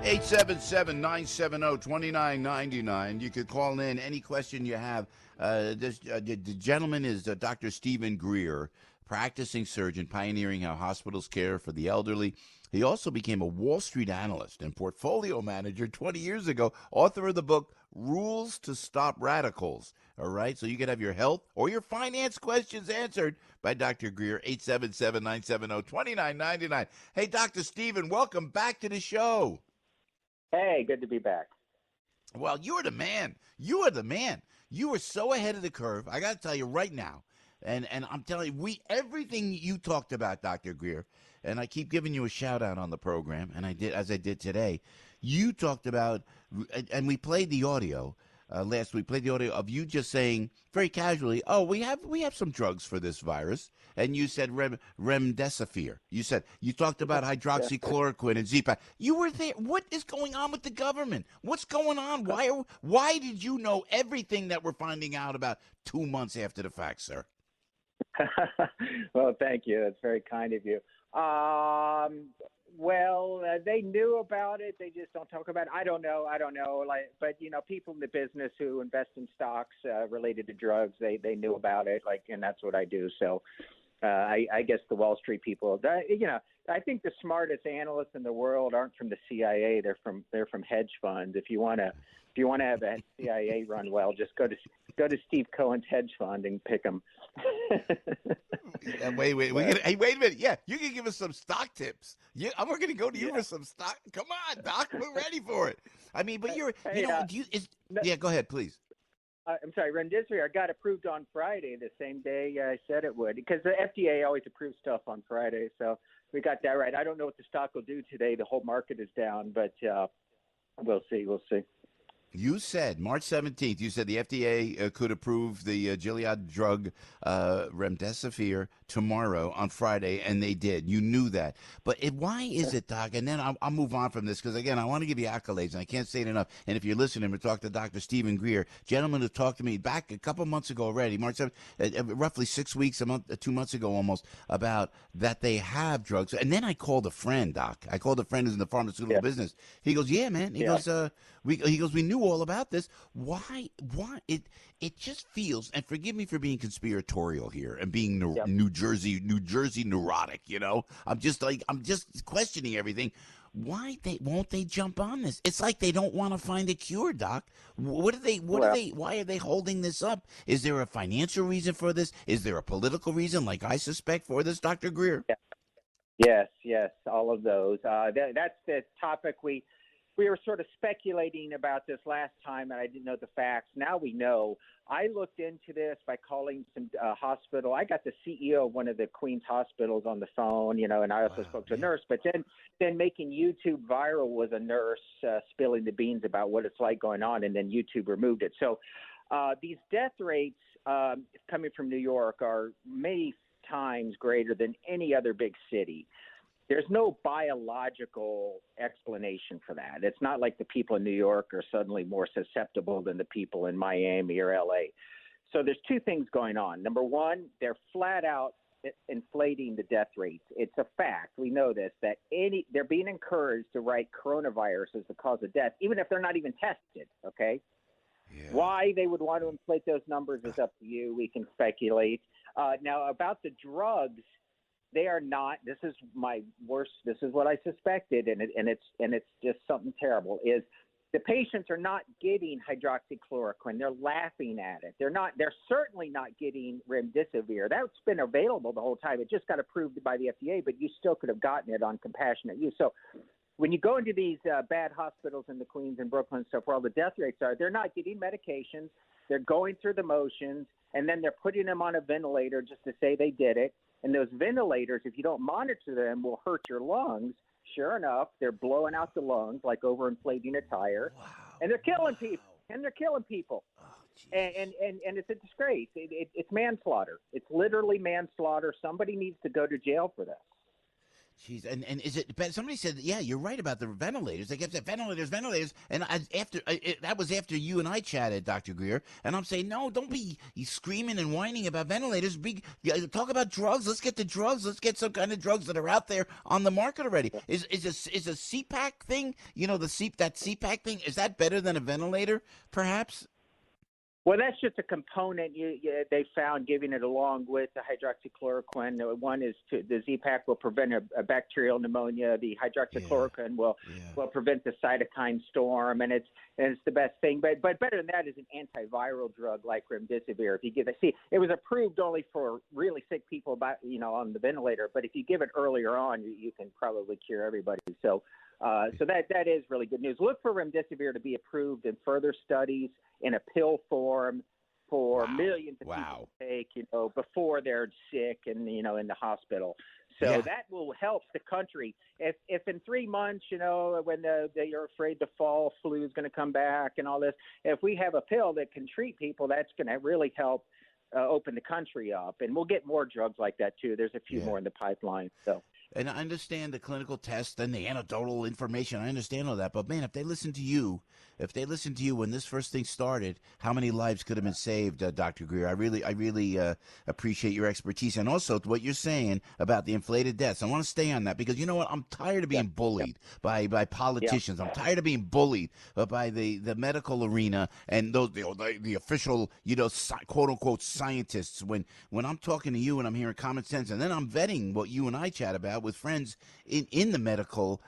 877-970-2999. You could call in any question you have. The gentleman is Dr. Stephen Greer, practicing surgeon, pioneering how hospitals care for the elderly. He also became a Wall Street analyst and portfolio manager 20 years ago, author of the book Rules to Stop Radicals. All right, so you can have your health or your finance questions answered by Dr. Greer, 877-970-2999. Hey, Dr. Stephen, welcome back to the show. Hey, good to be back. Well, you're the man. You are the man. You are so ahead of the curve. I got to tell you right now, and I'm telling you, everything you talked about, Dr. Greer, and I keep giving you a shout out on the program, and I did today. You talked about, and we played the audio last week. Played the audio of you just saying very casually, "Oh, we have some drugs for this virus," and you said remdesivir. You talked about hydroxychloroquine and Z-Pack. You were there. What is going on with the government? What's going on? Why did you know everything that we're finding out about 2 months after the fact, sir? Well, thank you. That's very kind of you. They knew about it. They just don't talk about it. I don't know. But people in the business who invest in stocks related to drugs, they knew about it. And that's what I do. So, I guess the Wall Street people, I think the smartest analysts in the world aren't from the CIA. They're from hedge funds. If you want to have a CIA run well, just go to Steve Cohen's hedge fund and pick them. Wait a minute. Yeah, you can give us some stock tips. Yeah, we're going to go to you for some stock. Come on, Doc, we're ready for it. I mean, but go ahead, please. I'm sorry, remdesivir got approved on Friday, the same day I said it would, because the FDA always approves stuff on Friday. So we got that right. I don't know what the stock will do today. The whole market is down, but we'll see. You said March 17th, you said the FDA could approve the Gilead drug remdesivir tomorrow on Friday, and they did. You knew that. But why is it, Doc? And then I'll move on from this because, again, I want to give you accolades, and I can't say it enough. And if you're listening, we talked to Dr. Stephen Greer, gentleman who talked to me back a couple months ago already, March 7th, roughly 6 weeks, 2 months ago almost, about that they have drugs. And then I called a friend, Doc. I called a friend who's in the pharmaceutical business. He goes, yeah, man. He goes, we knew all about this. Why it just feels, and forgive me for being conspiratorial here and being New Jersey neurotic, I'm just questioning everything. Why won't they jump on this? It's like they don't want to find a cure, Doc. Why are they holding this up? Is there a financial reason for this? Is there a political reason, like I suspect, for this, Dr. Greer? Yes, all of those. That's the topic we were sort of speculating about this last time, and I didn't know the facts. Now we know. I looked into this by calling some hospital. I got the CEO of one of the Queens hospitals on the phone, and I also spoke to a nurse. But then making YouTube viral was a nurse spilling the beans about what it's like going on, and then YouTube removed it. So these death rates coming from New York are many times greater than any other big city. There's no biological explanation for that. It's not like the people in New York are suddenly more susceptible than the people in Miami or LA. So there's two things going on. Number one, they're flat out inflating the death rates. It's a fact. We know this, that they're being encouraged to write coronavirus as the cause of death, even if they're not even tested, okay? Yeah. Why they would want to inflate those numbers is up to you. We can speculate. Now, about the drugs, they are not. This is my worst. This is what I suspected, and it's just something terrible. Is the patients are not getting hydroxychloroquine? They're laughing at it. They're certainly not getting remdesivir. That's been available the whole time. It just got approved by the FDA, but you still could have gotten it on compassionate use. So when you go into these bad hospitals in the Queens and Brooklyn and stuff where all the death rates are, they're not getting medications. They're going through the motions, and then they're putting them on a ventilator just to say they did it. And those ventilators, if you don't monitor them, will hurt your lungs. Sure enough, they're blowing out the lungs like overinflating a tire. Wow. And they're killing people. Oh, and it's a disgrace. It's manslaughter. It's literally manslaughter. Somebody needs to go to jail for this. Jeez, and is it? But somebody said, yeah, you're right about the ventilators. They kept saying ventilators. And that was after you and I chatted, Dr. Greer. And I'm saying, no, don't be screaming and whining about ventilators. Talk about drugs. Let's get the drugs. Let's get some kind of drugs that are out there on the market already. Is a CPAC thing? You know, that CPAC thing, is that better than a ventilator? Perhaps. Well, that's just a component they found giving it along with the hydroxychloroquine. One is the Z-Pak will prevent a bacterial pneumonia. The hydroxychloroquine will prevent the cytokine storm, and it's the best thing. But better than that is an antiviral drug like remdesivir. If you give it was approved only for really sick people, on the ventilator. But if you give it earlier on, you can probably cure everybody. So that is really good news. Look for remdesivir to be approved in further studies in a pill form for millions of people to take, before they're sick and, in the hospital. So that will help the country. If in 3 months, when you're afraid the fall flu is going to come back and all this, if we have a pill that can treat people, that's going to really help open the country up. And we'll get more drugs like that, too. There's a few more in the pipeline. So. And I understand the clinical test and the anecdotal information. I understand all that. But, man, if they listen to you when this first thing started, how many lives could have been saved, Dr. Greer? I really appreciate your expertise. And also what you're saying about the inflated deaths. I want to stay on that because, you know what, I'm tired of being bullied by politicians. I'm tired of being bullied by the medical arena and those the official, quote-unquote scientists. When I'm talking to you and I'm hearing common sense, and then I'm vetting what you and I chat about with friends in the medical,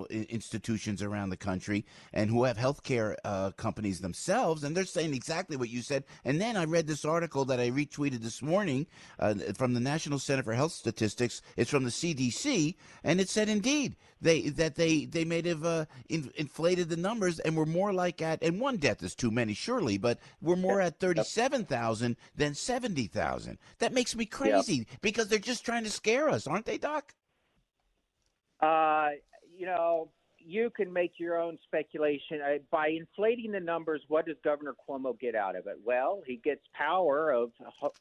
institutions around the country and who have healthcare companies themselves, and they're saying exactly what you said. And then I read this article that I retweeted this morning from the National Center for Health Statistics. It's from the CDC, and it said indeed they may have inflated the numbers, and we're more like and one death is too many, surely, but we're more at 37,000 than 70,000. That makes me crazy because they're just trying to scare us, aren't they, Doc? You can make your own speculation. By inflating the numbers, what does Governor Cuomo get out of it? Well, he gets power of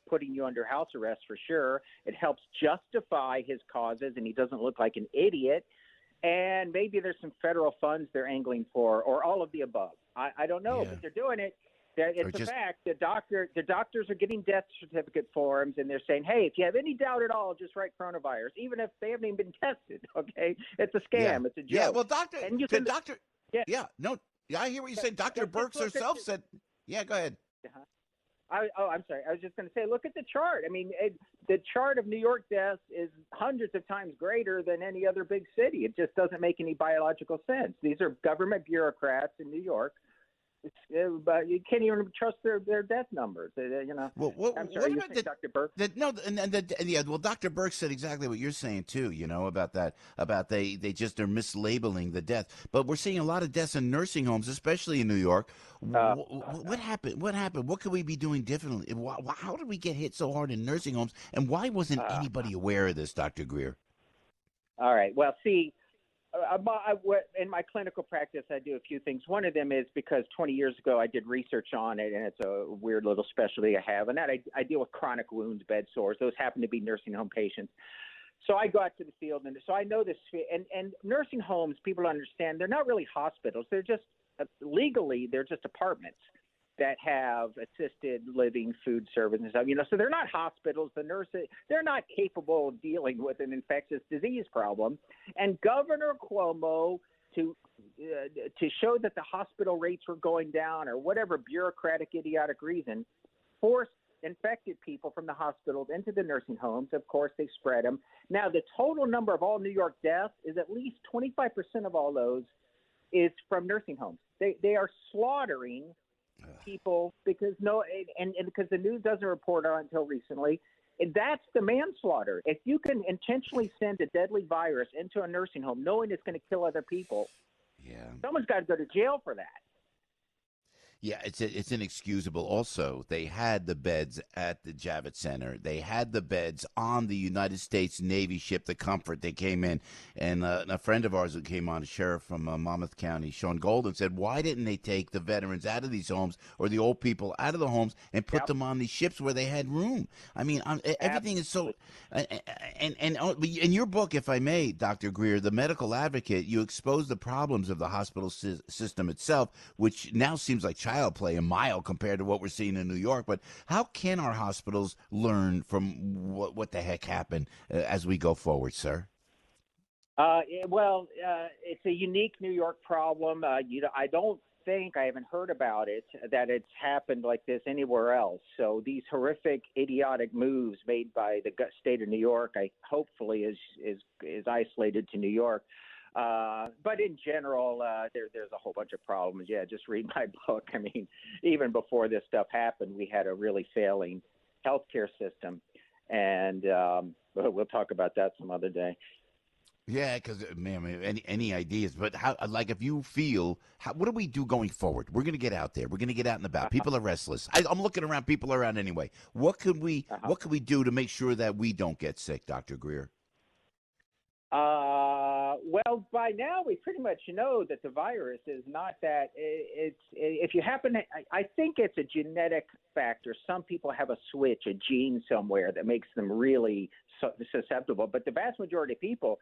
putting you under house arrest for sure. It helps justify his causes, and he doesn't look like an idiot. And maybe there's some federal funds they're angling for, or all of the above. I don't know, but they're doing it. It's a fact. The doctors are getting death certificate forms, and they're saying, hey, if you have any doubt at all, just write coronavirus, even if they haven't even been tested, okay? It's a scam. It's a joke. Yeah, well, I hear what you say. Dr. Birx herself said, go ahead. I'm sorry. I was just going to say, look at the chart. I mean, the chart of New York deaths is hundreds of times greater than any other big city. It just doesn't make any biological sense. These are government bureaucrats in New York. But you can't even trust their death numbers. Well, I'm sorry, what about Dr. Birx? Well, Dr. Birx said exactly what you're saying too. About that. About they're mislabeling the death. But we're seeing a lot of deaths in nursing homes, especially in New York. What happened? What happened? What could we be doing differently? How did we get hit so hard in nursing homes? And why wasn't anybody aware of this, Dr. Greer? All right. Well, see. In my clinical practice, I do a few things. One of them is because 20 years ago I did research on it, and it's a weird little specialty I have, and that I deal with chronic wounds, bed sores. Those happen to be nursing home patients. So I go out to the field, and so I know this. And nursing homes, people understand, they're not really hospitals. They're just legally, they're just apartments that have assisted living, food service and stuff, so they're not hospitals. The nurses, they're not capable of dealing with an infectious disease problem. And Governor Cuomo, to show that the hospital rates were going down or whatever bureaucratic, idiotic reason, forced infected people from the hospitals into the nursing homes. Of course, they spread them. Now, the total number of all New York deaths is at least 25% of all those is from nursing homes. They are slaughtering people because because the news doesn't report on it until recently. And that's the manslaughter. If you can intentionally send a deadly virus into a nursing home knowing it's going to kill other people, someone's got to go to jail for that. Yeah, it's inexcusable. Also, they had the beds at the Javits Center. They had the beds on the United States Navy ship, the Comfort. They came in, and a friend of ours who came on, a sheriff from Monmouth County, Sean Golden, said, "Why didn't they take the veterans out of these homes or the old people out of the homes and put Yep. them on these ships where they had room?" I mean, everything is so. Absolutely. In your book, if I may, Dr. Greer, the medical advocate, you expose the problems of the hospital system itself, which now seems like child play a mile compared to what we're seeing in New York. But how can our hospitals learn from what the heck happened as we go forward, sir? It's a unique New York problem. I don't think, I haven't heard about it, that it's happened like this anywhere else. So these horrific, idiotic moves made by the state of New York, I hopefully is isolated to New York. But in general, there's a whole bunch of problems. Yeah, just read my book. I mean, even before this stuff happened, we had a really failing healthcare system, and we'll talk about that some other day. Yeah, because man, any ideas? But how? Like, if you feel, what do we do going forward? We're going to get out there. We're going to get out and about. People are restless. I'm looking around. People are around anyway. What could we? Uh-huh. What could we do to make sure that we don't get sick, Doctor Greer? Well, by now we pretty much know that the virus is not that. It's if you happen to, I think it's a genetic factor. Some people have a switch, a gene somewhere that makes them really susceptible. But the vast majority of people,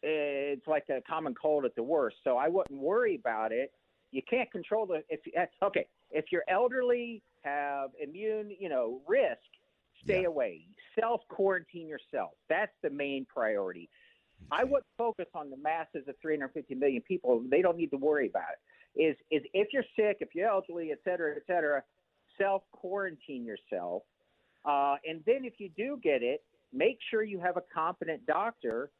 it's like a common cold at the worst. So I wouldn't worry about it. You can't control okay. If you're elderly, have immune, risk, stay away. Self quarantine yourself. That's the main priority. I would focus on the masses of 350 million people. They don't need to worry about it. Is if you're sick, if you're elderly, et cetera, self quarantine yourself. And then if you do get it, make sure you have a competent doctor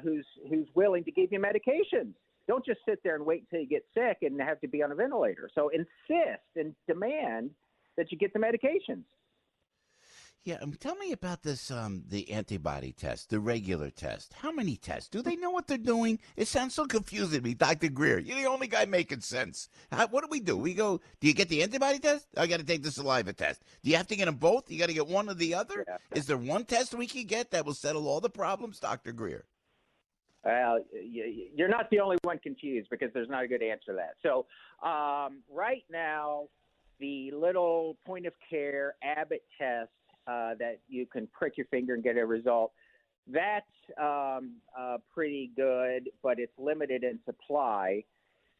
who's willing to give you medications. Don't just sit there and wait until you get sick and have to be on a ventilator. So insist and demand that you get the medications. Yeah, tell me about this, the antibody test, the regular test. How many tests? Do they know what they're doing? It sounds so confusing to me, Dr. Greer. You're the only guy making sense. What do we do? We go, do you get the antibody test? I got to take the saliva test. Do you have to get them both? You got to get one or the other? Yeah. Is there one test we can get that will settle all the problems, Dr. Greer? Well, you're not the only one confused because there's not a good answer to that. So right now, the little point of care Abbott test that you can prick your finger and get a result, that's pretty good, but it's limited in supply.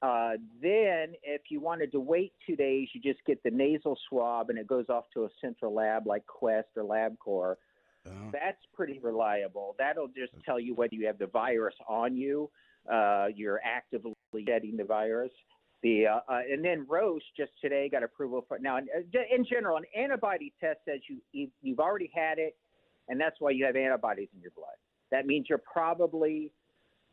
Then if you wanted to wait 2 days, you just get the nasal swab and it goes off to a central lab like Quest or LabCorp. That's pretty reliable. That'll just tell you whether you have the virus on you. You're actively getting the virus. And then Roche just today got approval for now. In general, an antibody test says you've already had it, and that's why you have antibodies in your blood. That means you're probably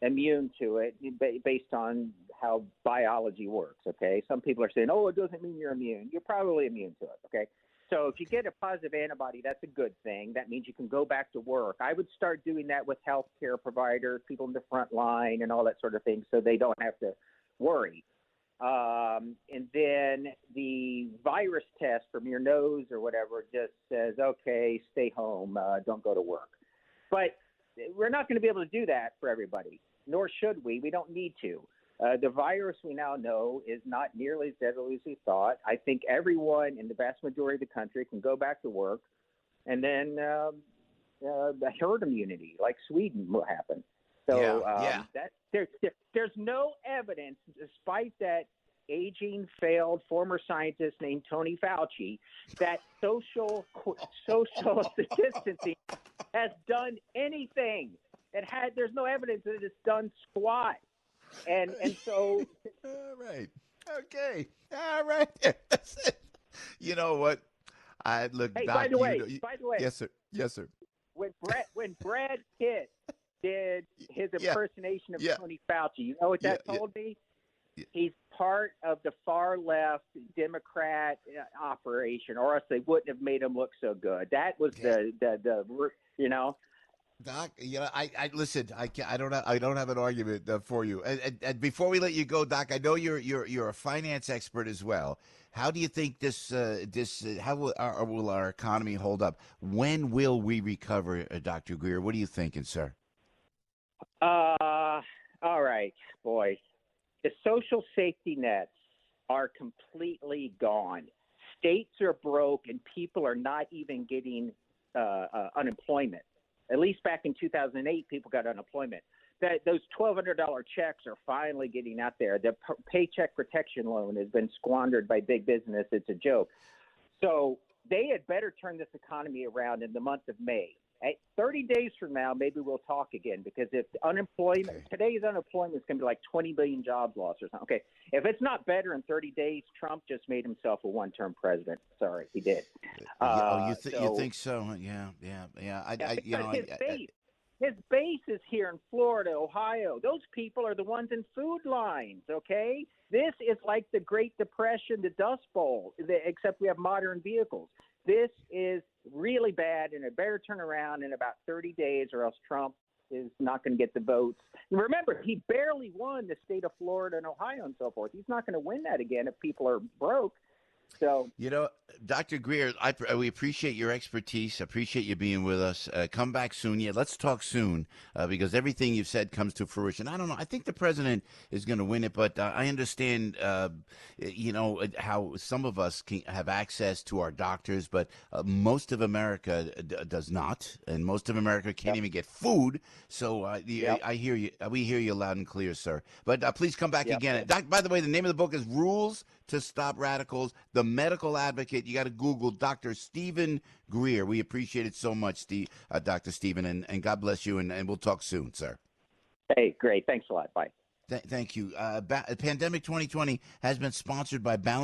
immune to it based on how biology works. Okay, some people are saying, "Oh, it doesn't mean you're immune." You're probably immune to it. Okay. So if you get a positive antibody, that's a good thing. That means you can go back to work. I would start doing that with healthcare providers, people in the front line, and all that sort of thing, so they don't have to worry. And then the virus test from your nose or whatever just says, okay, stay home, don't go to work. But we're not going to be able to do that for everybody, nor should we. We don't need to. The virus we now know is not nearly as deadly as we thought. I think everyone in the vast majority of the country can go back to work, and then the herd immunity, like Sweden, will happen. So there's no evidence, despite that aging, failed former scientist named Tony Fauci, that social distancing has done anything. There's no evidence that it's done squat. And so all right. Okay. All right. That's it. You know what? Look, hey, Doc, by the way, yes, sir. Yes, sir. When Brad Pitt did his impersonation of Yeah. Tony Fauci, you know what that told me? Yeah. He's part of the far left Democrat operation, or else they wouldn't have made him look so good. That was the. Doc, I listen. I don't have an argument for you. And before we let you go, Doc, I know you're a finance expert as well. How do you think how will our economy hold up? When will we recover, Dr. Greer? What are you thinking, sir? All right, boy. The social safety nets are completely gone. States are broke, and people are not even getting unemployment. At least back in 2008, people got unemployment. Those $1,200 checks are finally getting out there. The paycheck protection loan has been squandered by big business. It's a joke. So they had better turn this economy around in the month of May. 30 days from now, maybe we'll talk again, because if unemployment, today's unemployment is going to be like 20 million jobs lost or something. Okay, if it's not better in 30 days, Trump just made himself a one-term president. Sorry, he did. You think so? Yeah. Yeah, because his base is here in Florida, Ohio. Those people are the ones in food lines, okay? This is like the Great Depression, the Dust Bowl, except we have modern vehicles. This is really bad, and it better turn around in about 30 days, or else Trump is not going to get the votes. And remember, he barely won the state of Florida and Ohio and so forth. He's not going to win that again if people are broke. So, Dr. Greer, we appreciate your expertise. Appreciate you being with us. Come back soon. Yeah, let's talk soon, because everything you've said comes to fruition. I don't know. I think the president is going to win it, but I understand, how some of us can have access to our doctors, but most of America does not, and most of America can't even get food. So I hear you. We hear you loud and clear, sir. But please come back again. By the way, the name of the book is Rules to Stop Radicals, The Medical Advocate. You got to Google Dr. Stephen Greer. We appreciate it so much, Dr. Stephen, and God bless you, and we'll talk soon, sir. Hey, great. Thanks a lot. Bye. Thank you. Pandemic 2020 has been sponsored by Balance.